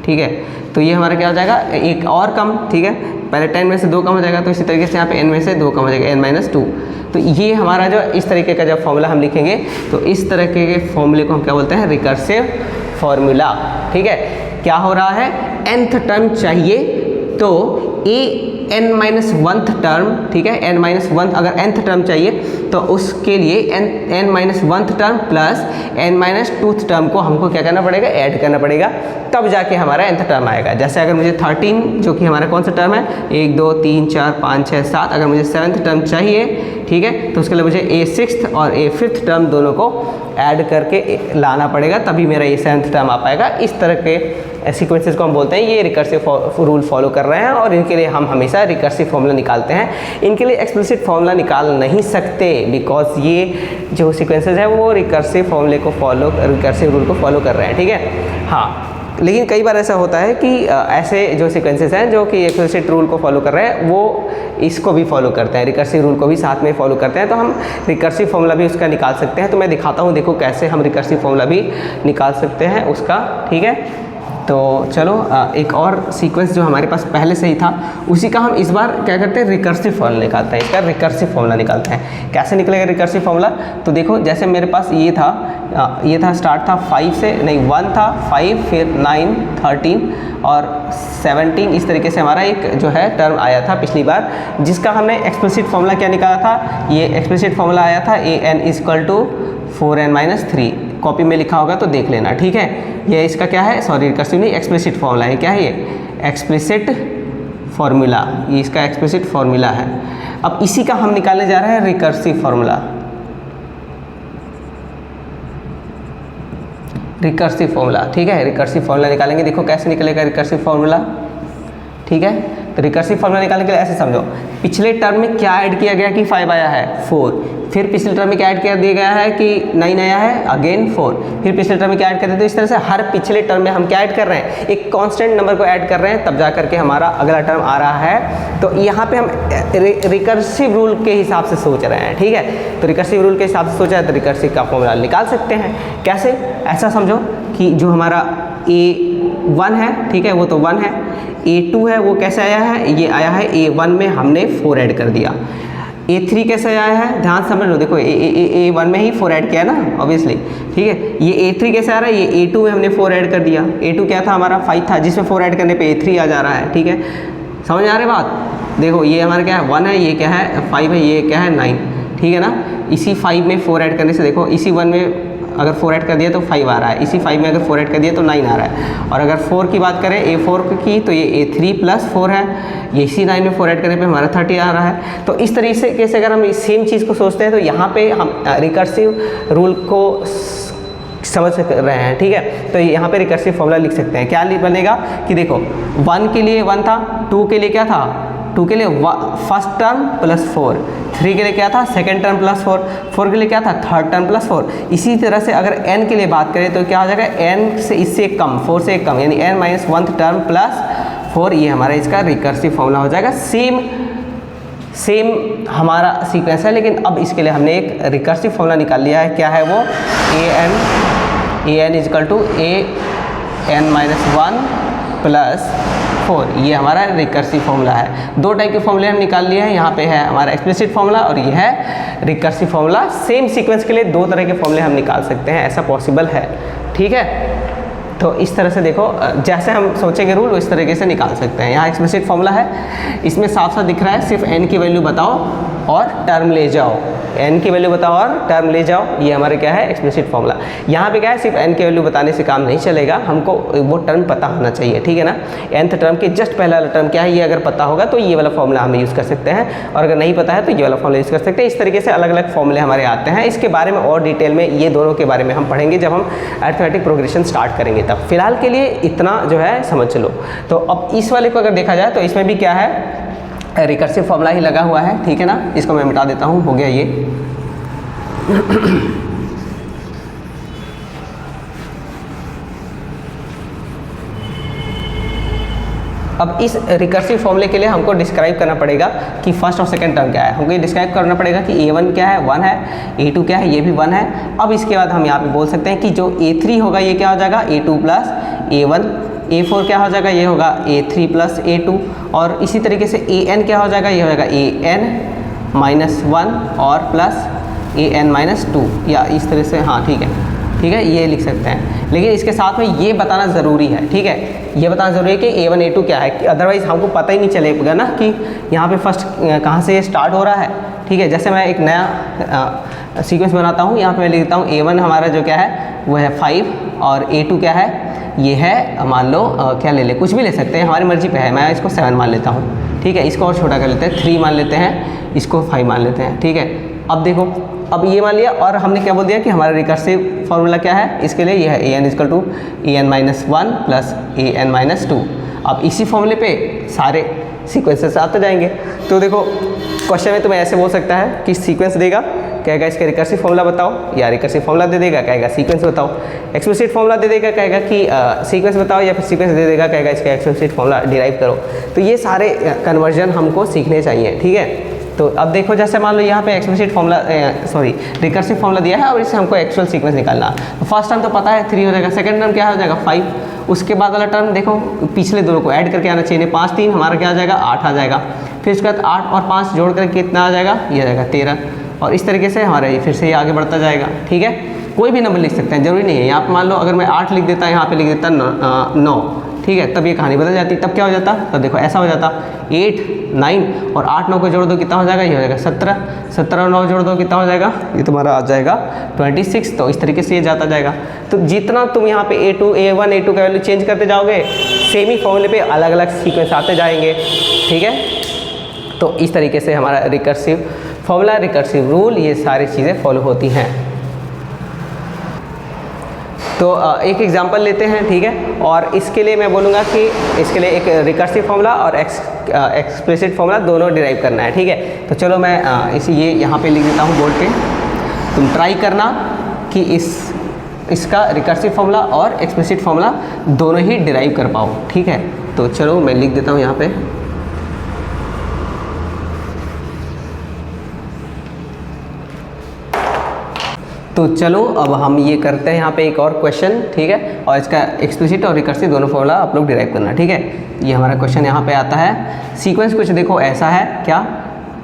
ठीक है। तो ये हमारा क्या हो जाएगा एक और कम, ठीक है, पहले 10 में से 2 कम हो जाएगा तो इसी तरीके से यहाँ पे n में से 2 कम हो जाएगा n माइनस 2। तो ये हमारा जो इस तरीके का जब फॉर्मूला हम लिखेंगे तो इस तरह के फॉर्मूले को हम क्या बोलते हैं रिकर्सिव फॉर्मूला, ठीक है। क्या हो रहा है, nth टर्म चाहिए तो n माइनस 1th टर्म, ठीक है, n माइनस 1 अगर nth टर्म चाहिए तो उसके लिए n minus 1th term plus n minus 2th term को हमको क्या करना पड़ेगा, ऐड करना पड़ेगा, तब जाके हमारा nth टर्म आएगा। जैसे अगर मुझे 13 जो कि हमारा कौन सा टर्म है 1 2 3 4 5 6 7, अगर मुझे 7th टर्म चाहिए, ठीक है, तो उसके लिए मुझे a 6th और a 5th टर्म दोनों को ऐड करके लाना पड़ेगा, तभी मेरा ये 7th टर्म आ पाएगा। इस तरह के सीक्वेंसेस को हम बोलते हैं ये रिकर्सिव रूल फॉलो कर रहे हैं, और इनके लिए हम हमेशा रिकर्सिव फॉर्मूला निकालते हैं। इनके लिए एक्सप्लिसिट फॉर्मूला निकाल नहीं सकते बिकॉज ये जो सीक्वेंसेस है वो रिकर्सिव फॉर्मूले को फॉलो, रिकर्सिव रूल को फॉलो कर रहे हैं, ठीक है। हाँ, लेकिन कई बार ऐसा होता है कि ऐसे जो सीक्वेंसेस हैं जो कि एक्सप्लिसिट रूल को फॉलो कर रहे हैं वो इसको भी फॉलो करते हैं, रिकर्सिव रूल को भी साथ में फॉलो करते हैं, तो हम रिकर्सिव फॉर्मूला भी उसका निकाल सकते हैं। तो मैं दिखाता हूँ, देखो कैसे हम रिकर्सिव फॉर्मूला भी निकाल सकते हैं उसका, ठीक है। तो चलो एक और सीक्वेंस जो हमारे पास पहले से ही था उसी का हम इस बार क्या करते हैं रिकर्सिव फॉर्मूला निकालते हैं, इसका रिकर्सिव फॉर्मूला निकालते हैं। कैसे निकलेगा रिकर्सिव फॉर्मूला, तो देखो जैसे मेरे पास ये था स्टार्ट था 5 से, नहीं 1 था 5 फिर 9 13 और 17, इस तरीके से हमारा एक जो है टर्म आया था पिछली बार, जिसका हमने एक्सप्लिसिट फॉर्मूला क्या निकाला था, ये एक्सप्लिसिट फॉर्मूला आया था an is equal to 4n minus 3। Copy में लिखा होगा तो देख लेना, ठीक है। ये इसका क्या है, सॉरी रिकर्सिव नहीं, एक्सप्लिसिट फॉर्मूला है। क्या है ये, एक्सप्लिसिट फॉर्मूला, ये इसका एक्सप्लिसिट फॉर्मूला है। अब इसी का हम निकालने जा रहे हैं रिकर्सिव फॉर्मूला, रिकर्सिव फॉर्मूला, ठीक है। रिकर्सिव फॉर्मूला निकालेंगे, देखो कैसे निकलेगा रिकर्सिव फॉर्मूला, ठीक है। तो रिकर्सिव फॉर्मूला निकालने के लिए ऐसे समझो, पिछले टर्म में क्या ऐड किया गया कि 5 आया है 4, फिर पिछले टर्म में क्या ऐड कर दिया गया है कि 9 आया है, अगेन 4, फिर पिछले टर्म में क्या ऐड कर देते, तो इस तरह से हर पिछले टर्म में हम क्या ऐड कर रहे हैं, एक कांस्टेंट नंबर को ऐड कर रहे हैं, तब जा करके हमारा अगला टर्म आ रहा है। तो यहाँ पे हम रिकर्सिव रूल के हिसाब से सोच रहे हैं, ठीक है। तो रिकर्सिव रूल के हिसाब से सोचा है तो रिकर्सिव का फॉर्मूला निकाल सकते हैं। कैसे? ऐसा समझो कि जो हमारा A1 है, ठीक है, वो तो 1 है, A2 है वो कैसे आया है, ये आया है A1 में हमने 4 ऐड कर दिया। A3 कैसे आया है, ध्यान समझ लो, देखो A1 में ही 4 ऐड किया ना ऑब्वियसली, ठीक है। ये A3 कैसे आ रहा है, ये A2 में हमने 4 ऐड कर दिया। A2 क्या था हमारा 5 था, जिसमें 4 ऐड करने पे A3 आ जा रहा है, ठीक है। समझ आ रही बात? देखो ये हमारा क्या है 1 है, ये क्या है 5 है, ये क्या है 9, ठीक है ना। इसी 5 में 4 ऐड करने से देखो, इसी 1 में अगर 4 ऐड कर दिया तो 5 आ रहा है, इसी 5 में अगर 4 ऐड कर दिया तो 9 आ रहा है। और अगर 4 की बात करें A4 की, तो ये A3 प्लस 4 है, ये इसी 9 में 4 ऐड करने पे हमारा 30 आ रहा है। तो इस तरीके से अगर हम इस सेम चीज़ को सोचते हैं तो यहाँ पे हम रिकर्सिव रूल को समझ रहे हैं, ठीक है। तो यहाँ पे रिकर्सिव फॉर्मूला लिख सकते हैं। क्या बनेगा कि देखो 1 के लिए 1 था, 2 के लिए क्या था, 2 के लिए फर्स्ट टर्म प्लस 4, 3 के लिए क्या था सेकंड टर्म प्लस 4, 4 के लिए क्या था थर्ड टर्म प्लस 4। इसी तरह से अगर n के लिए बात करें तो क्या हो जाएगा, n से इससे कम, 4 से कम, यानी n माइनस 1 टर्म प्लस 4, ये हमारा इसका रिकर्सिव फॉर्मूला हो जाएगा। सेम हमारा सीक्वेंस है, लेकिन अब इसके लिए हमने एक रिकर्सिव फॉर्मूला निकाल लिया है। क्या है वो, an is equal to an minus 1 plus 4, ये हमारा रिकर्सिव फॉर्मूला है। 2 टाइप के फॉर्मूले हम निकाल लिए हैं, यहाँ पे है हमारा एक्सप्लिसिट फॉर्मूला और ये है रिकर्सिव फॉर्मूला। सेम सीक्वेंस के लिए 2 तरह के फॉर्मूले हम निकाल सकते हैं, ऐसा पॉसिबल है, ठीक है। तो इस तरह से देखो, जैसे हम सोचेंगे रूल इस तरीके से निकाल सकते हैं। यहाँ एक्सप्लिसिट फॉर्मूला है, इसमें साफ साफ दिख रहा है, सिर्फ n की वैल्यू बताओ और टर्म ले जाओ, n की वैल्यू बताओ और टर्म ले जाओ, ये हमारे क्या है एक्सप्लिसिट फॉर्मूला। यहाँ पे क्या है, सिर्फ n की वैल्यू बताने से काम नहीं चलेगा, हमको वो टर्म पता होना चाहिए, ठीक है ना। nth टर्म के जस्ट पहला वाला टर्म क्या है ये अगर पता होगा तो ये वाला फॉर्मूला हम यूज़ कर सकते हैं, और अगर नहीं पता है तो ये वाला फॉर्मूला यूज़ कर सकते हैं। इस तरीके से अलग अलग फॉर्मूले हमारे आते हैं। इसके बारे में और डिटेल में ये दोनों के बारे में हम पढ़ेंगे जब हम अरिथमेटिक प्रोग्रेशन स्टार्ट करेंगे तब। फिलहाल के लिए इतना जो है समझ लो। तो अब इस वाले को अगर देखा जाए तो इसमें भी क्या है, रिकर्सिव फॉर्मूला ही लगा हुआ है, ठीक है ना। इसको मैं मिटा देता हूँ, हो गया ये। अब इस रिकर्सिव फॉर्मूले के लिए हमको डिस्क्राइब करना पड़ेगा कि फर्स्ट और सेकंड टर्म क्या है। हमको ये डिस्क्राइब करना पड़ेगा कि A1 क्या है 1 है, A2 क्या है ये भी 1 है। अब इसके बाद हम यहाँ पे बोल सकते हैं कि जो A3 होगा ये क्या हो जाएगा A2 प्लस A1, A4 क्या हो जाएगा ये होगा A3 प्लस A2, और इसी तरीके से AN क्या हो जाएगा ये हो जाएगा AN माइनस 1 और प्लस AN माइनस 2, या इस तरह से, हाँ ठीक है ये लिख सकते हैं। लेकिन इसके साथ में ये बताना ज़रूरी है, ठीक है, ये बताना ज़रूरी है कि A1 A2 क्या है, अदरवाइज़ हमको पता ही नहीं चलेगा ना कि यहाँ पे फर्स्ट कहाँ से स्टार्ट हो रहा है, ठीक है। जैसे मैं एक नया सीक्वेंस बनाता हूँ, यहाँ पे मैं लिख देता हूँ A1 हमारा जो क्या है वो है 5 और A2 क्या है ये है, मान लो क्या ले कुछ भी ले सकते हैं, हमारी मर्जी पे है। मैं इसको 7 मान लेता हूँ, ठीक है। इसको और छोटा कर लेते हैं, 3 मान लेते हैं, इसको 5 मान लेते हैं, ठीक है। अब देखो, अब ये मान लिया और हमने क्या बोल दिया कि हमारा रिकर्सिव फॉर्मूला क्या है इसके लिए, ये है an is equal to an minus 1 plus an minus 2। अब इसी फॉर्मूले पे सारे सीक्वेंसेस आते जाएंगे। तो देखो क्वेश्चन में तुम्हें ऐसे बोल सकता है कि सीक्वेंस देगा, कहेगा इसका रिकर्सिव फॉर्मूला बताओ, या रिकर्सिव फॉर्मूला दे देगा कहेगा सीक्वेंस बताओ। एक्सप्लिसिट फॉर्मूला दे देगा कहेगा कि सीक्वेंस बताओ, या फिर सीक्वेंस दे देगा कहेगा इसका एक्सप्लिसिट फॉर्मूला डिराइव करो। तो ये सारे कन्वर्जन हमको सीखने चाहिए, ठीक है। तो अब देखो, जैसे मान लो यहाँ पे एक्सप्लिसिट फॉर्मूला रिकर्सिव फॉर्मूला दिया है और इससे हमको एक्चुअल सीक्वेंस निकालना। तो फर्स्ट टर्म तो पता है 3 हो जाएगा, सेकंड टर्म क्या हो जाएगा 5, उसके बाद वाला टर्म देखो पिछले दोनों को ऐड करके आना चाहिए, 5 3 हमारा क्या आ जाएगा 8 आ जाएगा। फिर उसके बाद 8 और 5 जोड़ करके कितना आ जाएगा, ये आ जाएगा 13, और इस तरीके से हमारा ये फिर से ये आगे बढ़ता जाएगा, ठीक है। कोई भी नंबर लिख सकते हैं, जरूरी नहीं है। यहाँ पे मान लो अगर मैं 8 लिख देता, यहाँ पे लिख देता 9, ठीक है, तब ये कहानी बदल जाती। तब क्या हो जाता, तब देखो ऐसा हो जाता 8 9 और 8 9 को जोड़ दो कितना हो जाएगा, ये हो जाएगा 17, 17 और 9 जोड़ दो कितना हो जाएगा, ये तुम्हारा आ जाएगा 26। तो इस तरीके से ये जाता जाएगा। तो जितना तुम यहाँ पे A2 A1 A2 का वैल्यू चेंज करते जाओगे, सेम ही फॉर्मूले पे अलग अलग सीक्वेंस आते जाएंगे, ठीक है। तो इस तरीके से हमारा रिकर्सिव फॉर्मूला, रिकर्सिव रूल, ये सारी चीज़ें फॉलो होती हैं। तो एक एग्जांपल लेते हैं, ठीक है। और इसके लिए मैं बोलूँगा कि इसके लिए एक रिकर्सिव फॉर्मूला और एक्सप्लिसिट फॉर्मूला दोनों डिराइव करना है, ठीक है। तो चलो मैं ये यहाँ पे लिख देता हूँ बोर्ड पे। तुम ट्राई करना कि इसका रिकर्सिव फॉर्मूला और एक्सप्लिसिट फॉर्मूला दोनों ही डिराइव कर पाओ, ठीक है। तो चलो मैं लिख देता हूँ यहाँ पे। तो चलो अब हम ये करते हैं यहाँ पे एक और क्वेश्चन, ठीक है। और इसका एक्सप्लिसिट और रिकर्सिव दोनों फॉर्मूला आप लोग डिराइव करना, ठीक है। ये हमारा क्वेश्चन यहाँ पे आता है। सीक्वेंस कुछ देखो ऐसा है, क्या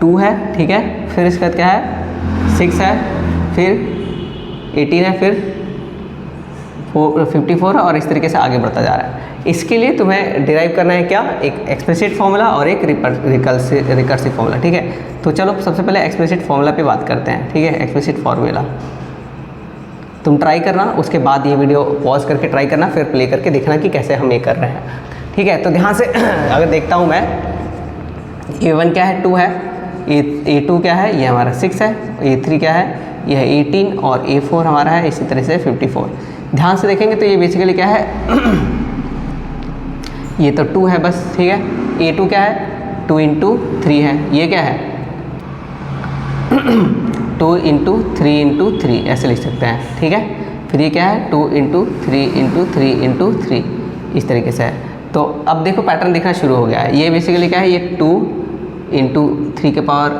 2 है, ठीक है। फिर इसके बाद क्या है 6 है, फिर 18 है, फिर 54 और इस तरीके से आगे बढ़ता जा रहा है। इसके लिए तुम्हें डिराइव करना है क्या, एक एक्सप्लिसिट फॉर्मूला और एक रिकर्सिव फॉर्मूला, ठीक है। तो चलो सबसे पहले एक्सप्लिसिट फॉर्मूला पे बात करते हैं, ठीक है। एक्सप्लिसिट फॉर्मूला तुम ट्राई करना, उसके बाद ये वीडियो पॉज करके ट्राई करना, फिर प्ले करके देखना कि कैसे हम ये कर रहे हैं, ठीक है। तो ध्यान से अगर देखता हूँ मैं, A1 क्या है 2 है, A2 क्या है ये हमारा 6 है, A3 क्या है ये है 18 और A4 हमारा है इसी तरह से 54। ध्यान से देखेंगे तो ये बेसिकली क्या है ये तो 2 है बस, ठीक है। A2 क्या है 2 × 3 है, ये क्या है 2 × 3 × 3 ऐसे लिख सकते हैं, ठीक है। फिर ये क्या है 2 × 3 × 3 × 3 इस तरीके से है। तो अब देखो पैटर्न दिखना शुरू हो गया है। ये बेसिकली क्या है ये 2 × 3 के पावर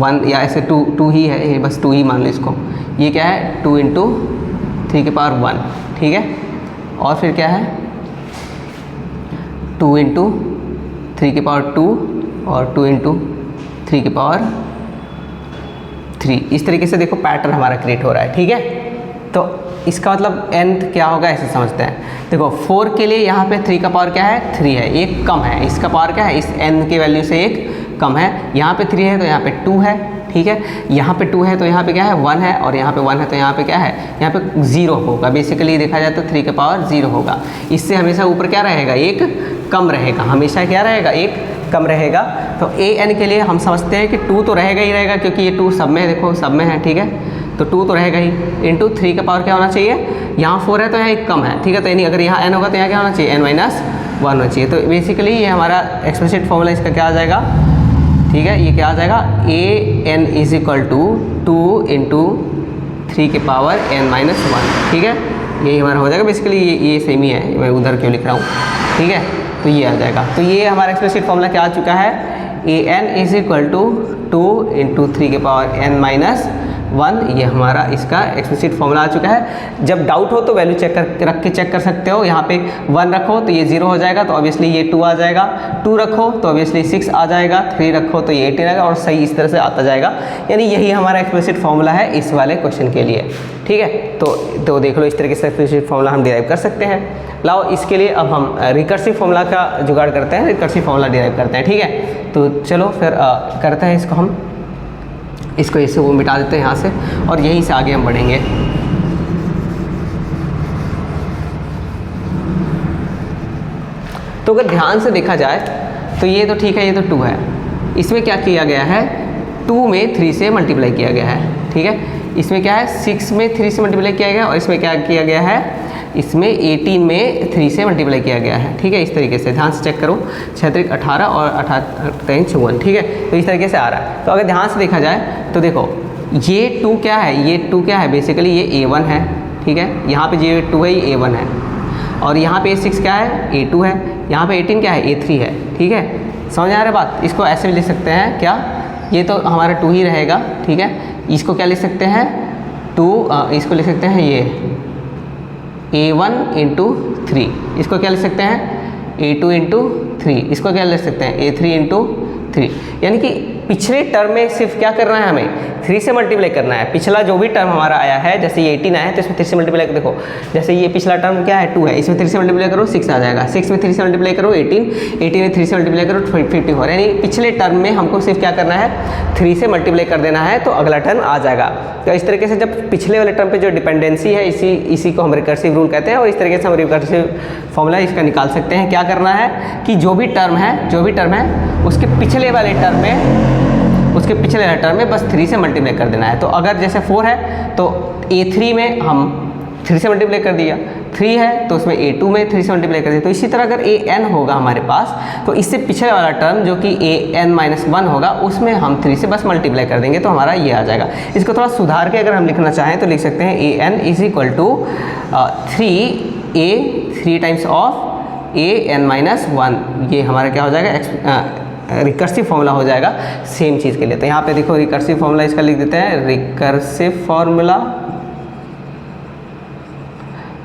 1 या ऐसे 2 ही है, ये बस 2 ही मान लो इसको। ये क्या है 2 × 3 के पावर 1, ठीक है। और फिर क्या है 2 × 3 के पावर 2 और 2 × 3 के पावर 3 इस तरीके से देखो पैटर्न हमारा क्रिएट हो रहा है, ठीक है। तो इसका मतलब nth क्या होगा ऐसे समझते हैं। देखो 4 के लिए यहाँ पे 3 का पावर क्या है 3 है, एक कम है, इसका पावर क्या है इस n की वैल्यू से एक कम है। यहाँ पे 3 है तो यहाँ पे 2 है, ठीक है। यहाँ पे 2 है तो यहाँ पे क्या है 1 है, और यहाँ पे 1 है तो यहाँ पे क्या है यहाँ पे 0 होगा। बेसिकली देखा जाए तो 3 के पावर 0 होगा। इससे हमेशा ऊपर क्या रहेगा एक कम रहेगा, हमेशा क्या रहेगा एक कम रहेगा। तो an के लिए हम समझते हैं कि 2 तो रहेगा ही रहेगा, क्योंकि ये 2 सब में देखो सब में है, ठीक है। तो 2 तो रहेगा ही, इंटू 3 का पावर क्या होना चाहिए, यहाँ 4 है तो यहाँ एक कम है, ठीक है। तो यानी अगर यहाँ n होगा तो यहाँ क्या होना चाहिए n - 1 होना चाहिए। तो बेसिकली ये हमारा एक्सप्लिसिट फॉर्मूला इसका क्या आ जाएगा, ठीक है। ये क्या आ जाएगा an = 2 × 3 के पावर n - 1, ठीक है। यही हमारा हो जाएगा। बेसिकली ये सेम ही है, मैं उधर क्यों लिख रहा हूँ, ठीक है। तो ये आ जाएगा। तो ये हमारा एक्सप्लिसिट फॉर्मूला क्या आ चुका है, an = 2 × 3 के पावर n - 1। ये हमारा इसका एक्सप्लिसिट फॉर्मूला आ चुका है। जब डाउट हो तो वैल्यू रख के चेक कर सकते हो। यहाँ पे 1 रखो तो ये 0 हो जाएगा, तो ऑब्वियसली ये 2 आ जाएगा। 2 रखो तो ऑब्वियसली 6 आ जाएगा। 3 रखो तो ये 18 आएगा, और सही इस तरह से आता जाएगा। यानी यही हमारा एक्सप्लिसिट फॉर्मूला है इस वाले क्वेश्चन के लिए, ठीक है। तो देख लो इस तरीके से एक्सप्लिसिट फॉर्मूला हम डिराइव कर सकते हैं। लाओ इसके लिए अब हम रिकर्सिव फॉर्मूला का जुगाड़ करते हैं, रिकर्सिव फॉर्मूला डिराइव करते हैं, ठीक है। तो चलो फिर करते हैं इसको, हम इसको इससे वो मिटा देते हैं यहाँ से, और यहीं से आगे हम बढ़ेंगे। तो अगर ध्यान से देखा जाए तो ये तो ठीक है, ये तो 2 है। इसमें क्या किया गया है 2 में 3 से मल्टीप्लाई किया गया है, ठीक है। इसमें क्या है 6 में 3 से मल्टीप्लाई किया गया, और इसमें क्या किया गया है इसमें 18 में 3 से मल्टीप्लाई किया गया है, ठीक है। इस तरीके से ध्यान से चेक करो, 6 × 18 और 18 × 54, ठीक है। तो इस तरीके से आ रहा है। तो अगर ध्यान से देखा जाए तो देखो ये 2 क्या है, ये 2 क्या है बेसिकली ये A1 है, ठीक है। यहाँ पे ये 2 है ये A1 है, और यहाँ पे 6 क्या है A2 है, यहाँ पे 18 क्या है A3 है, ठीक है। समझ आ रहा है बात। इसको ऐसे भी लिख सकते हैं क्या, ये तो हमारा 2 ही रहेगा, ठीक है। इसको क्या लिख सकते हैं 2, इसको लिख सकते हैं ये A1 × 3, इसको क्या लिख सकते हैं A2 × 3, इसको क्या लिख सकते हैं A3 × 3। यानी कि पिछले टर्म में सिर्फ क्या करना है हमें 3 से मल्टीप्लाई करना है। पिछला जो भी टर्म हमारा आया है, जैसे ये 18 आया है तो इसमें 3 से मल्टीप्लाई देखो, जैसे ये पिछला टर्म क्या है 2 है, इसमें 3 से मल्टीप्लाई करो 6 आ जाएगा, 6 में 3 से मल्टीप्लाई करो 18, 18 में 3 से मल्टीप्लाई करो 54। यानी पिछले टर्म में हमको सिर्फ क्या करना है 3 से मल्टीप्लाई कर देना है, तो अगला टर्म आ जाएगा। तो इस तरीके से जब पिछले वाले टर्म पे जो डिपेंडेंसी है इसी को हम रिकर्सिव रूल कहते हैं, और इस तरीके से हम रिकर्सिव फॉर्मूला इसका निकाल सकते हैं। क्या करना है कि जो भी टर्म है उसके पिछले वाले टर्म में बस 3 से मल्टीप्लाई कर देना है। तो अगर जैसे 4 है तो A3 में हम 3 से मल्टीप्लाई कर दिया, 3 है तो उसमें a2 में 3 से मल्टीप्लाई कर दिया। तो इसी तरह अगर an होगा हमारे पास तो इससे पिछले वाला टर्म जो कि an-1 होगा उसमें हम 3 से बस मल्टीप्लाई कर देंगे तो हमारा ये आ जाएगा। इसको थोड़ा सुधार के अगर हम लिखना चाहें तो लिख सकते हैं an is equal to 3 times of an-1। ये हमारा क्या हो जाएगा, रिकर्सिव फॉर्मूला हो जाएगा सेम चीज़ के लिए। तो यहाँ पे देखो रिकर्सिव फॉर्मूला इसका लिख देते हैं, रिकर्सिव फॉर्मूला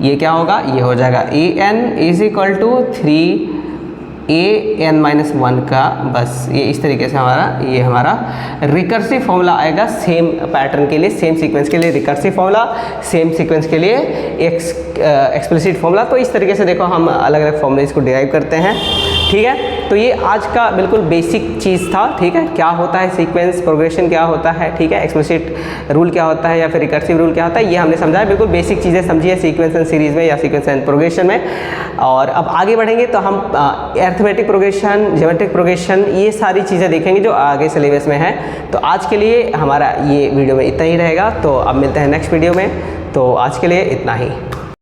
ये क्या होगा, ये हो जाएगा an is equal to 3an-1 का, बस ये इस तरीके से ये हमारा रिकर्सिव फॉर्मूला आएगा सेम पैटर्न के लिए, सेम सीक्वेंस के लिए रिकर्सिव फॉर्मूला, सेम सीक्वेंस के लिए एक्सप्लिसिट फॉर्मूला। तो इस तरीके से देखो हम अलग अलग फॉर्मूले इसको डिराइव करते हैं, ठीक है। तो ये आज का बिल्कुल बेसिक चीज़ था, ठीक है, क्या होता है सीक्वेंस प्रोग्रेशन, क्या होता है, ठीक है, एक्सप्लिसिट रूल क्या होता है या फिर रिकर्सिव रूल क्या होता है, ये हमने समझा है। बिल्कुल बेसिक चीज़ें समझी है सीक्वेंस एंड सीरीज़ में या सीक्वेंस एंड प्रोग्रेशन में। और अब आगे बढ़ेंगे तो हम अरिथमेटिक प्रोग्रेशन, ज्योमेट्रिक प्रोग्रेशन, ये सारी चीज़ें देखेंगे जो आगे सिलेबस में है। तो आज के लिए हमारा ये वीडियो में इतना ही रहेगा, तो अब मिलते हैं नेक्स्ट वीडियो में। तो आज के लिए इतना ही।